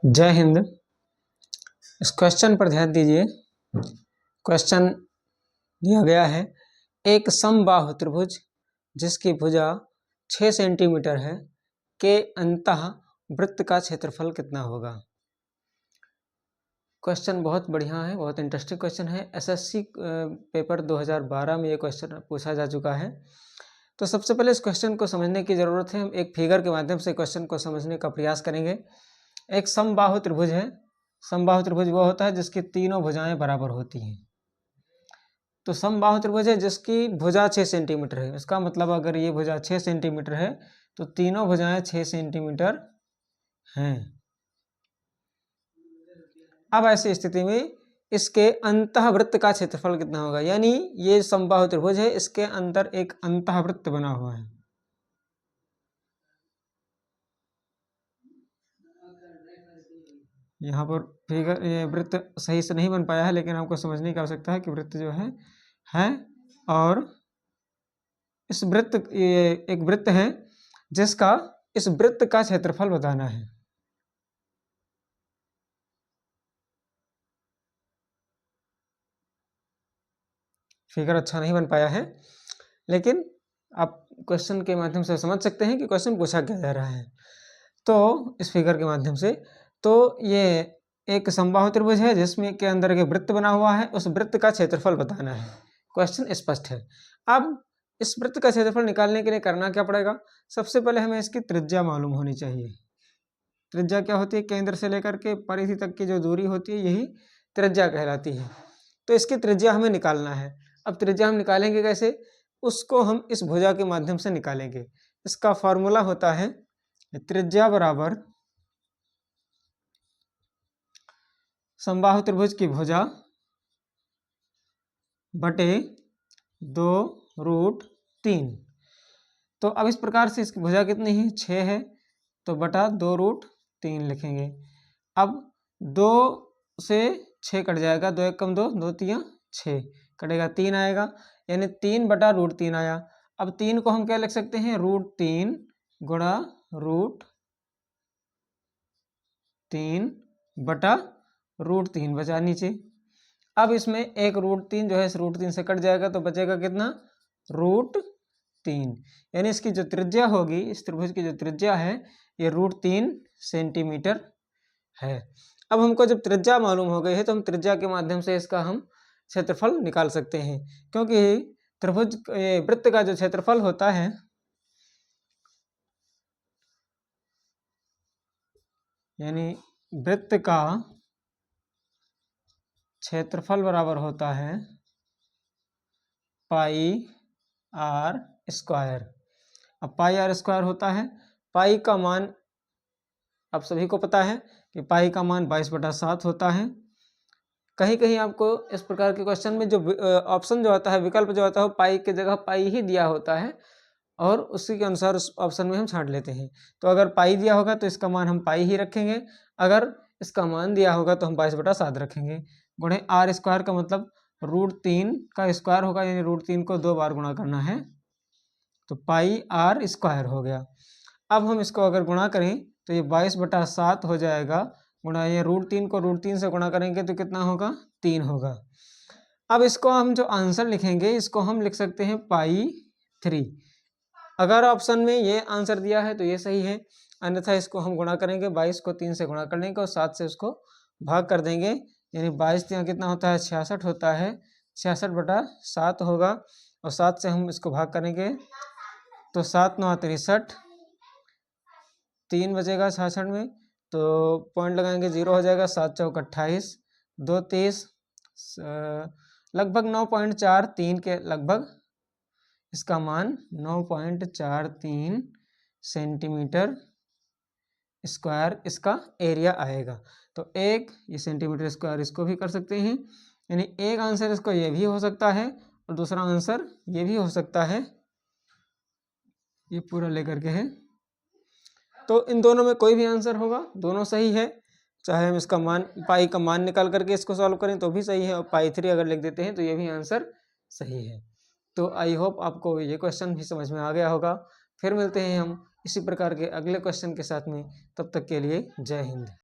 जय हिंद। इस क्वेश्चन पर ध्यान दीजिए। क्वेश्चन दिया गया है, एक समबाहु त्रिभुज जिसकी भुजा 6 सेंटीमीटर है के अंतः वृत्त का क्षेत्रफल कितना होगा। क्वेश्चन बहुत बढ़िया है, बहुत इंटरेस्टिंग क्वेश्चन है। एसएससी पेपर 2012 में ये क्वेश्चन पूछा जा चुका है। तो सबसे पहले इस क्वेश्चन को समझने की ज़रूरत है। हम एक फिगर के माध्यम से क्वेश्चन को समझने का प्रयास करेंगे। एक समबाहु त्रिभुज है। समबाहु त्रिभुज वो होता है जिसकी तीनों भुजाएं बराबर होती हैं। तो समबाहु त्रिभुज है जिसकी भुजा 6 सेंटीमीटर है। इसका मतलब अगर ये भुजा 6 सेंटीमीटर है तो तीनों भुजाएं 6 सेंटीमीटर हैं। अब ऐसी स्थिति में इसके अंतःवृत्त का क्षेत्रफल कितना होगा, यानी ये समबाहु त्रिभुज है, इसके अंदर एक अंतःवृत्त बना हुआ है। यहाँ पर फिगर ये वृत्त सही से नहीं बन पाया है, लेकिन आपको समझने की आवश्यकता है कि वृत्त जो है और इस वृत्त, ये एक वृत्त है जिसका इस वृत्त का क्षेत्रफल बताना है। फिगर अच्छा नहीं बन पाया है, लेकिन आप क्वेश्चन के माध्यम से समझ सकते हैं कि क्वेश्चन पूछा क्या जा रहा है। तो इस फिगर के माध्यम से, तो ये एक समबाहु त्रिभुज है जिसमें के अंदर एक वृत्त बना हुआ है, उस वृत्त का क्षेत्रफल बताना है। क्वेश्चन स्पष्ट है। अब इस वृत्त का क्षेत्रफल निकालने के लिए करना क्या पड़ेगा, सबसे पहले हमें इसकी त्रिज्या मालूम होनी चाहिए। त्रिज्या क्या होती है, केंद्र से लेकर के परिधि तक की जो दूरी होती है यही त्रिज्या कहलाती है। तो इसकी त्रिज्या हमें निकालना है। अब त्रिज्या हम निकालेंगे कैसे, उसको हम इस भुजा के माध्यम से निकालेंगे। इसका फॉर्मूला होता है त्रिज्या बराबर समबाहु त्रिभुज की भुजा बटे 2√3। तो अब इस प्रकार से इसकी भुजा कितनी है, 6 है, तो बटा 2√3 लिखेंगे। अब 2 से 6 कट जाएगा, 2 1 कम 2, 2 3 6 कटेगा, 3 आएगा, यानी 3/√3 आया। अब 3 को हम क्या लिख सकते हैं, √3 गुणा √3 बटा √3 बचा नीचे। अब इसमें एक √3 जो है इस √3 से कट जाएगा, तो बचेगा कितना, √3, यानी इसकी जो त्रिज्या होगी, इस त्रिभुज की जो त्रिज्या है ये √3 सेंटीमीटर है। अब हमको जब त्रिज्या मालूम हो गई है तो हम त्रिज्या के माध्यम से इसका हम क्षेत्रफल निकाल सकते हैं, क्योंकि त्रिभुज वृत्त का जो क्षेत्रफल होता है, यानी वृत्त का क्षेत्रफल बराबर होता है पाई आर स्क्वायर। अब पाई आर स्क्वायर होता है, पाई का मान आप सभी को पता है कि पाई का मान 22/7 होता है। कहीं कहीं आपको इस प्रकार के क्वेश्चन में जो ऑप्शन जो आता है, विकल्प जो आता है, पाई की जगह पाई ही दिया होता है और उसी के अनुसार उस ऑप्शन में हम छांट लेते हैं। तो अगर पाई दिया होगा तो इसका मान हम पाई ही रखेंगे, अगर इसका मान दिया होगा तो हम 22/7 रखेंगे। गुणे आर स्क्वायर का मतलब √3 का स्क्वायर होगा, यानी √3 को 2 बार गुणा करना है, तो पाई आर स्क्वायर हो गया। अब हम इसको अगर गुणा करें तो ये 22/7 हो जाएगा, गुणा ये √3 को √3 से गुणा करेंगे तो कितना होगा, 3 होगा। अब इसको हम जो आंसर लिखेंगे इसको हम लिख सकते हैं पाई3। अगर ऑप्शन में ये आंसर दिया है तो ये सही है, अन्यथा इसको हम गुणा करेंगे, 22 को 3 से गुणा कर लेंगे और 7 से उसको भाग कर देंगे, यानी 22 यहाँ कितना होता है, 66 होता है, 66/7 होगा, और 7 से हम इसको भाग करेंगे तो 7 9 63, 3 बचेगा 66 में, तो पॉइंट लगाएंगे 0 हो जाएगा, 7 चौक 28, 2 30, लगभग 9.43 के लगभग इसका मान 9.43 सेंटीमीटर स्क्वायर इसका एरिया आएगा। तो एक ये सेंटीमीटर स्क्वायर इसको भी कर सकते हैं, यानी एक आंसर इसको ये भी हो सकता है और दूसरा आंसर ये भी हो सकता है, ये पूरा लेकर के है। तो इन दोनों में कोई भी आंसर होगा, दोनों सही है। चाहे हम इसका मान, पाई का मान निकाल करके इसको सॉल्व करें तो भी सही है, और पाई3 अगर लिख देते हैं तो ये भी आंसर सही है। तो आई होप आपको ये क्वेश्चन भी समझ में आ गया होगा। फिर मिलते हैं हम इसी प्रकार के अगले क्वेश्चन के साथ में, तब तक के लिए जय हिंद।